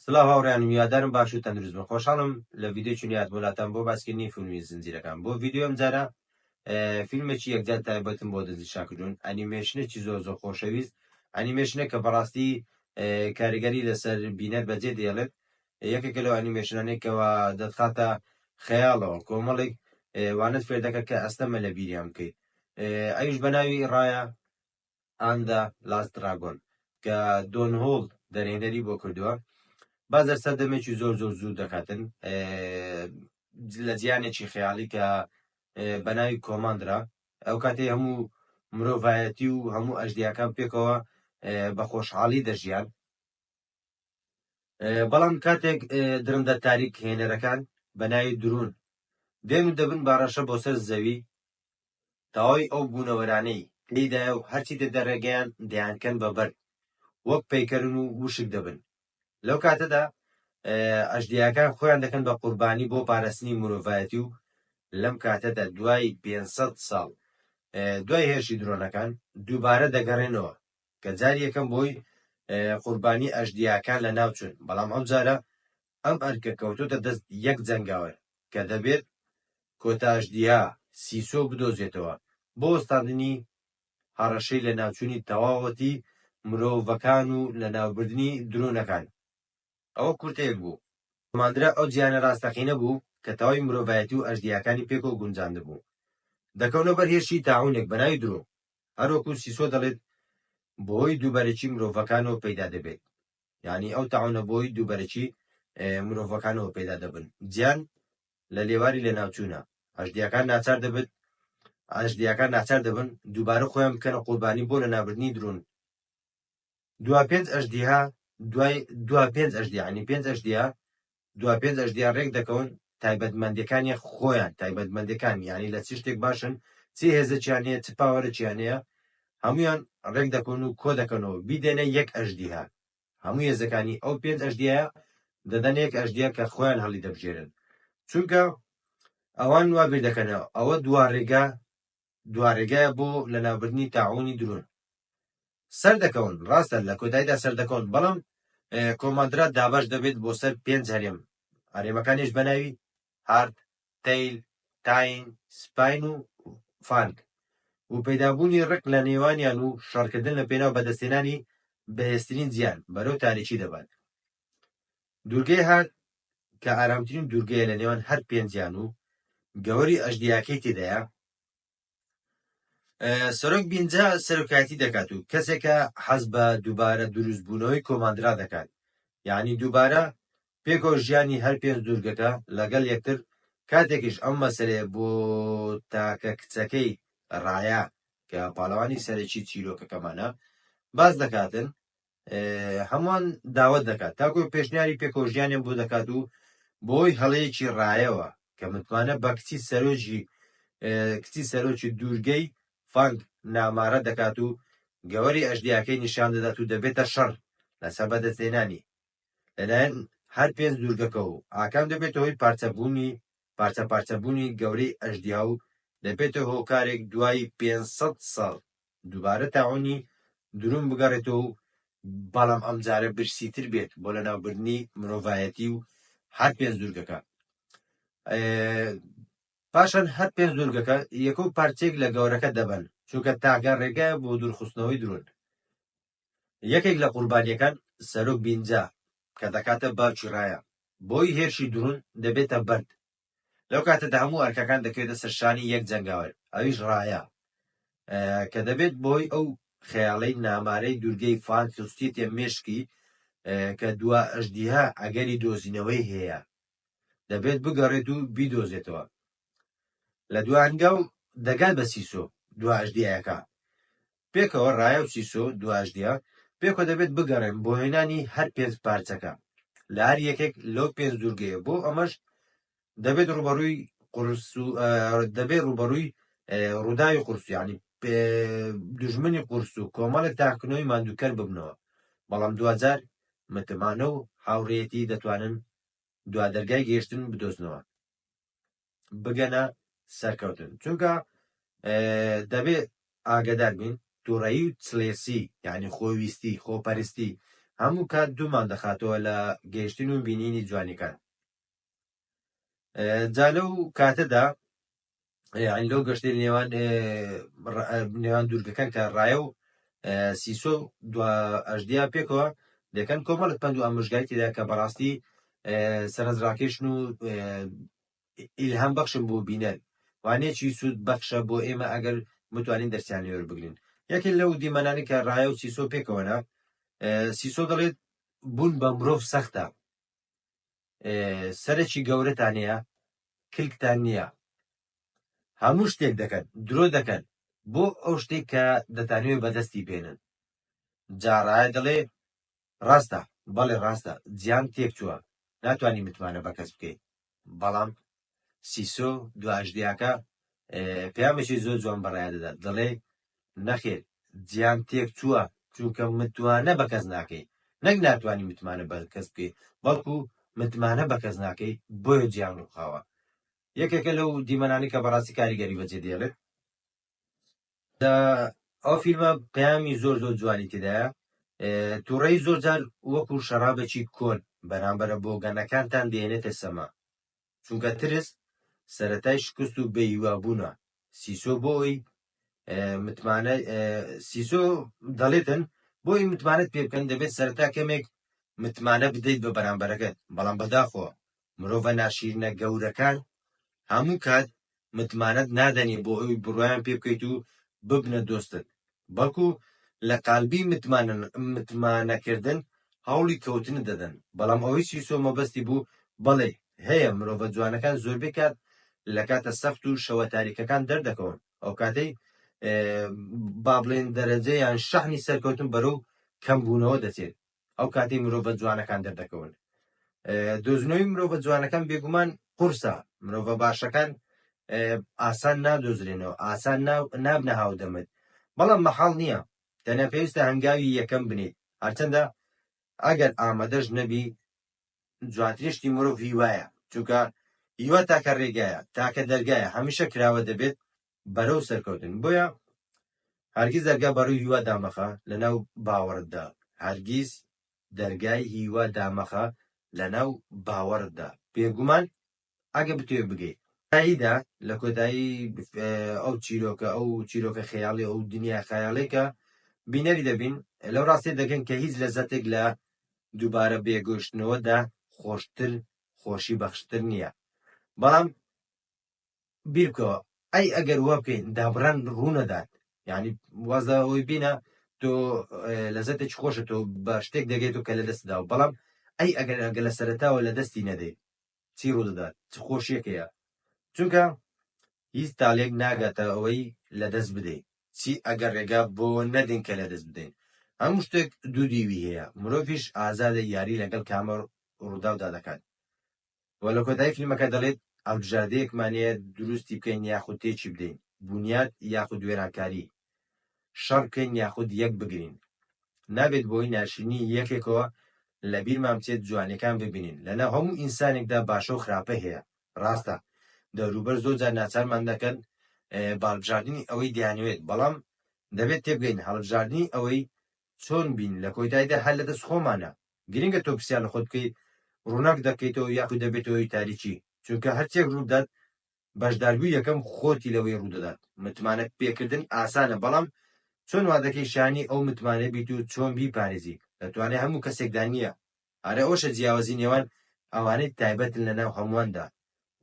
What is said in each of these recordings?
سڵاو هاوڕێیان میوادارم باش و تەندروست بن. خۆشحاڵم لە ڤیدیۆی نوێت بۆلاتان بۆ باسکردنی فیلمی زنجیرەکان. بۆ ڤیدیۆ ئەم جارە فیلمێکی یەکجار تایبەتم بۆ دەزی شاکردون، ئەنیمێشنێکی زۆر خۆشەویست، ئەنیمێشنێک کە بەڕاستی کاریگەری لەسەر بینەر بەجێ دێڵێت. یەکێکە لەو ئەنیمێشنانێکەوە دەتخاتە خەیاڵەوە کۆمەڵێک وانت فێر دەکات کە ئەستەمە لە بیریان بکەیت. ئەویش بە ناوی ڕایە ئاندا لاست دراگۆن کە دۆن هۆڵ دەرهێنەری بۆ کردووە. باز دەرسەر دەمێکی زۆر زوو دەکاتن لە جیانێکی خەیاڵی کە بە ناوی کۆماندرا. ئەو کاتێ هەموو مرۆڤایەتی و هەموو ئەژدیاکان پێکەوە بە خۆشحاڵی دەژیان، بەڵام کاتێک درندە تاریک هێنەرەکان بە ناوی درون دێن و دەبن باڕەشە بۆ سەر زەوی، تەواوی ئەو بوونەوەرانەی پێیدایە و هەرچی دەدەڕێگەیان دەیانکەن بەبەر وەک پەیکەرن و وشک دەبن. لەو کاتەدا ئەژدیاکان خۆیان دەکەن بە قوربانی بۆ پارێزنی مرۆڤایەتی و لەم کاتەدا دوای 500 ساڵ دوای هێرشی درۆنەکان دووبارە دەگەڕێنەوە کە جاری یەکەم بۆی قوربانی ئەژدیاکان لە ناوچون. بەڵام ئەم جارە ئەم ئەرکە کەوتۆتە دەست یەک جەنگاوەر کە دەبێت کۆتا ئەژدیا سیسۆ بدۆزێتەوە بۆ وەستاندنی هەڕەشەی لە ناوچوونی تەواوەتی مرۆڤەکان و لە ناوبردنی درۆنەکان. ئەوە کورتەیەک بوو. کۆماندرا ئەو جیانە ڕاستەقینە بوو کە تەواوی مرۆڤایەتی و ئەژدیاکانی پێکەوە گونجاند بوو. دەکەونە بەر هێرشی تاعونێک بە ناوی درۆ، هەروەکو سیسۆ دەڵێت بۆی دووبەرەکی مرۆڤەکانەوە پەیدا دەبێت. یعنی ئەو تاعونە بۆی دووبەرەکی مرۆڤەکانەوە پەیدا دەبن. جیان لە لێواری لە ناوچوونە، ئەژدیاکان ناچار دەبن دووبارە خۆیان بکەنە قوربانی بۆ لە نابردنی درۆن. دوا پێنج ئەژدیا ڕێک دەکەون تایبەتمەندیەکانی خۆیان، تایبەتمەندیەکان یعنی لە چی شتێک باشن، چی هێزەکیان هەیە، چ پاوەرەکیان هەیە، هەمویان ڕێک دەکەون و کۆ دەکەنەوە بیدێنە یەک ئەژدیا. هەموو هێزەکانی ئەو 5 ئەژدیایە دەدەن یەک ئەژدیا کە خۆیان هەڵی دەبژێرن، چونکە ئەوان وا بیر دەکەنەوە ئەوە دوارێگایە بۆ لە ناوبردنی تاعونی درۆن. سەردەکەون، ڕاستە لە کۆتاییدا سەردەکەون، بەڵام کۆماندرا دابش دەبێت بۆ سەر 5 هەرێم. هەرێمەکانیش بە ناوی هارت، تەیل، تاین، سپاین و فانگ و پەیدابوونی ڕق لە نێوانیان و شەڕکردن لە پێناو بەدەستێنانی بەهێزترین جیان بەرەو تاریکی دەبات. دوورگەی هارت کە ئارامترین دوورگەیە لە نێوان هەر 5 جیان و گەوەری ئەژدیاکەی تێدایە، سەرۆک بینجا سەرۆکایەتی دەکات و کەسێکە حەز بە دووبارە دروستبوونەوەی کۆماندرا دەکات، یعنی دووبارە پێکەوە ژیانی هەر 5 دوورگەکە لەگەڵ یەکتر. کاتێکیش ئەم مەسەلەیە بۆ تاکە کچەکەی ڕایە کە پاڵەوانی سەرەکی چیرۆکەکەمانە باز دەکاتن، هەمووان داوت دەکات تاکو پێشنیاری پێکەوە ژیانیان بۆ دەکات و بۆی هەڵەیەکی ڕایەوە کە متمانە بە کچی سەرۆکی دوورگەی فانگ نامارە دەکات و گەوەری ئەژدیاکەی نیشان دەدات و دەبێتە شەڕ لەسەر بەدەستێنانی لەلایەن هەر 5 دوورگەکە و ئاکام دەبێتەوە هۆی پارچەبوونی گەورەی ئەژدیا و دەبێتە هۆکارێک دوای 500 ساڵ دووبارە تاعونی درون بگەڕێتەوە و بەڵام ئەم جارە برسیتر بێت بۆ لە ناوبردنی مرۆڤایەتی و هەر 5 دوورگەکە. پاشان هەر 5 دوورگەکە یەکە و پارچێک لە گەورەکە دەبن، چونکە تاگە ڕێگایە بۆ دوورخستنەوەی درۆن. یەکێک لە قوربانیەکان سەرۆک بینجا کە دەکاتە باوکی ڕایە بۆی هێرشی درون دەبێتە بەرد. لەو کاتەدا هەموو ئەرکەکان دەکەوێتە سەرشانی یەک جەنگاوەر، ئەویش ڕایە کە دەبێت بۆی ئەو خەیاڵەی نامارەی دوورگەی فانگ خستیتە مێشکی کە دوا ئەژدیا ئەگەری دۆزینەوەی هەیە دەبێت بگەڕێت و بیدۆزێتەوە. لە دوانگاو دەگات بە سیسۆ دوا ئەژدیایەکە پێکەوە ڕایە و سیسۆ دوا ئەژدیا پێکەوە دەبێت بگەڕێن بۆ هێنانی هەر 5 پارچەکە لە هەر یەکێک لەو 5 دوورگەیە. بۆ ئەمەش دەبێت ڕوبەڕووی ڕووداوی قورس یعنی دژمنی قورس و کۆمەڵێک تاکنەوەی ماندووکەر ببنەوە، بەڵام دوجار متمانە و هاوڕێیەتی دەتوانن دوا دەرگای گەیشتن بدۆزنەوە بگەنە سەرکەوتن، چونکە دەبێت ئاگدار بین تووڕەیی و چلێسی یعنی خۆویستی خۆپەرستی هەموو کات دوومان دەخاتەوە لە گەیشتن و بینینی جوانیەکان. جا لەو کاتەدا یعنی لەو گەشتە نێوان دوورگەکان کە ڕایە و سیسۆ ئەژدیا پێکەوە دەکەن کۆمەڵک پند و ئامۆژگاری تێدا کە بەڕاستی سەرنجڕاکێشن و ئیلهام بەخشن بۆ بینەر وانەیەکی سوود بەخشە بۆ ئێمە ئەگەر متوانین دەرسیان لێوە بگرین. یەکێک لەو دیمەنانی کە ڕایە و سیسۆ پێکەوەنا سیسۆ دەڵێت بوون بە مرۆڤ سەختە، سەرێکی گەورەتان هەیە، کلکتان نییە، هەموو شتێک دەکەن، درۆ دەکەن بۆ ئەو شتێک کە دەتانوێت بەدەستی بێنن. جا ڕایە دەڵێ ڕاستە، بەڵێ ڕاستە، جیان تێک چووە، ناتوانانی متمانە بە کەس بکەیت. بەڵام سیسۆ ئەژدیاکە پەیامێکی زۆر جوان بەڕایە دەدات، دەڵێ نەخێر، جیان تێک چووە چونکە متوانە بە کەس ناکەی، نەک ناتوانانی متمانە بە کەس بکەیت، بەڵکو متمانە بە کەس ناکەی بۆیە جیان ڕووخاوە. یەکێکە لەو دیمەنانی کە بەڕاستی کاریگەری بەجێ دێڵێت. ئەو فیلمە پەیامی زۆر زۆر جوانی تێدایە. تووڕەی زۆر جار وەکو شەرابێکی کۆن بەرامبەرە بۆ گەنەکانتان دێنێتە سەما، چونکە ترس سەرەتای شکست و بێهیوابوونە. سیسۆ بۆی متمانە سیسۆ دەڵێتن بۆی متمانەت پێ بکەن دەبێت سەرەتا کەمێک متمانە بدەیت بە بەرامبەرەکەت. بەڵام بەداخۆ مرۆڤە ناشیرنە گەورەکان هەموو کات متمانەت نادەنی بۆ ئەوی بڕوایان پێ بکەیت و ببنە دۆستت، بەڵکو لە قالبی متمانەکردن هەوڵی کەوتن دەدەن. بەڵام ئەوەی سیسۆ مەبەستی بوو بەڵێ هەیە مرۆڤە جوانەکان زۆربەی کات لە کاتە سەخت و شەوە تاریکەکان دەردەکەون، ئەو کاتەی با بڵێن دەرەجەیان شەحنی سەرکەوتن بەرەو کەمبوونەوە دەچێت، ئەو کاتەی مرۆڤە جوانەکان دەردەکەون. دۆزنەوەی مرۆڤە جوانەکان بێگومان قورسە، مرۆڤە باشەکان ئاسان نادۆزرێنەوە، ئاسان نابنە هاودەمت، بەڵام مەحاڵ نییە، تەنیا پێویستە هەنگاوی یەکەم بنیت. هەرچەندە ئەگەر ئامادەش نەبی جوانترشتی مرۆڤ هیوایە، چونکە هیوا تاکە ڕێگایە، تاکە دەرگایە، هەمیشە کراوە دەبێت بەرەو سەرکەوتن. بۆیە هەرگیز دەرگا بەڕووی هیوا دامەخە لەناو باوەڕتدا، هەرگیز دەرگای هیوا دامەخە لەناو باوەڕتدا. بێگومان ئەگە بتوێ بگەیت تاییدا لە کۆتایی ئەو چیرۆکە خەیاڵی ئەو دنیا خەیاڵێکە بینەری دەبین لەو ڕاستی دەگەن کە هیچ لەزەتێک لە دووبارە بێگۆشتنەوەدا خۆشتر خۆشی بەخشتر نییە. بەڵام بیر بکەوە ئەی ئەگەر وا بکەین دابڕان ڕوونەدات، یعنی وازە ئەوی بینە تۆ لەزەتێکی خۆشە تۆ بە شتێک دەگەیت و کە لە دەستدا و بەڵام ئەی ئەگەر لە سەرەتاوە لە دەستی نەدەیت چی ڕوودەدات، چ خۆشیەکەیە، چونکە هیچ تاڵێک ناگاتە ئەوەی لە دەست بدەیت، چی ئەگەر ڕێگا بۆ نەدەین کە لە دەست بدەین. هەموو شتێک دوو دیوی هەیە، مرۆڤیش ئازادە یاری لەگەڵ کامە ڕووداودا دەکات. وە لە کۆتایی فیلمەکە دەڵێت ئەڵبژاردەیەکمانەیە دروستی بکەین یاخود تێکی بدەین، بنیاد یاخود وێرانکاری، شەڕ بکەین یاخود یەک بگرین. نابێت بۆی ناشرینی یەکێکەوە لە بیرمان بچێت جوانەکان ببینین. لەناو هەموو ئینسانێکدا باشە و خراپە هەیە، ڕاستە دەوروبەر زۆر جار ناچارمان دەکەن باڵبژاردننی ئەوەی دیانوێت، بەڵام دەبێت تێبگەین هەڵبژاردننی ئەوەی چۆن بین لە کۆتاییدا هەر لە دەست خۆمانە. گرنگە تۆ پرسیار لە خۆت بکەیت ڕووناک دەکەیتەوە یاخود دەبێتەوەی تاریکی، چونکە هەرچێک ڕوودات بەشداربوو یەکەم خۆتی لەوەی ڕوودەدات. متمانە پێکردن ئاسانە، بەڵام چۆن وا دەکەی شانی ئەو متمانە بیت و چۆن بیپارێزی دەتوانێت هەموو کەسێکدا نییە. ئارە ئەوشە جیاوازی نێوان ئەوانەی تایبەتن لەناو هەموواندا.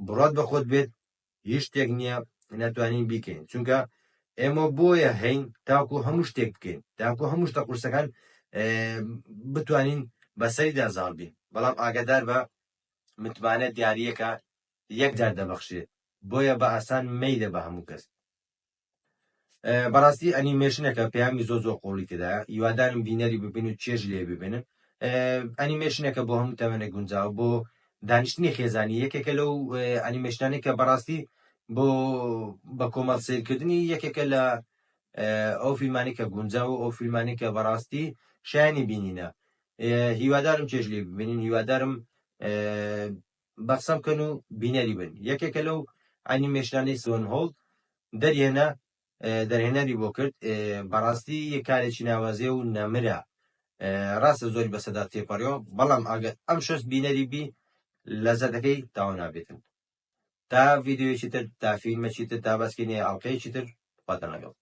بڕات بە خۆت بێت هیچ شتێک نییە ناتوانین بیکەین، چونکە ئێمە بۆیە هەین تاکو هەموو شتێک بکەین، تاکو هەموو شتە قورسەکان بتوانین بەسەریدا زاڵ بین. بەڵام ئاگادار بە متمانە دیارریەکە یەکجار دەبەخشێت، بۆیە بە ئاسان مەیدە بە هەموو کەس. بەڕاستی ئەنیمێشنەکە پەیامی زۆر زۆر قوڵی تێدایە، هیوادارم بینەری ببین و چێژ لێ ببینن. ئەنیمێشنەکە بۆ هەموو تەمەنە گونجاو بۆ دانیشتنی خێزانی، یەکێکە لەو ئەنیمێشنانێک کە بەڕاستی بۆ بە کۆمەڵ سیرکردنی یەکێکە لە ئەو فیلمانی کە گونجاو و ئەو فیلمانی کە بەڕاستی شایانی بینینە. هیوادارم چێژ لێ ببینین، هیوادارم بەقسە بکەن و بینەری بن. یەکێکە لەو ئەنیمێشنانەی سۆن هۆڵ دەرهێنەری بۆ کرد، بەڕاستی یەک کارێکی ناوازێ و نەمرە ڕاستە زۆری بەسەدا تێپەڕیەوە بەڵام ئەگەر ئەم شەش بینەری بی لەزەتەکەی تاوا نابێتن تا ڤیددیۆیەکی تر تا فیلمێکی تر تا بەسکردنی ئاڵلقەیەکی تر خواتان لەگەڵ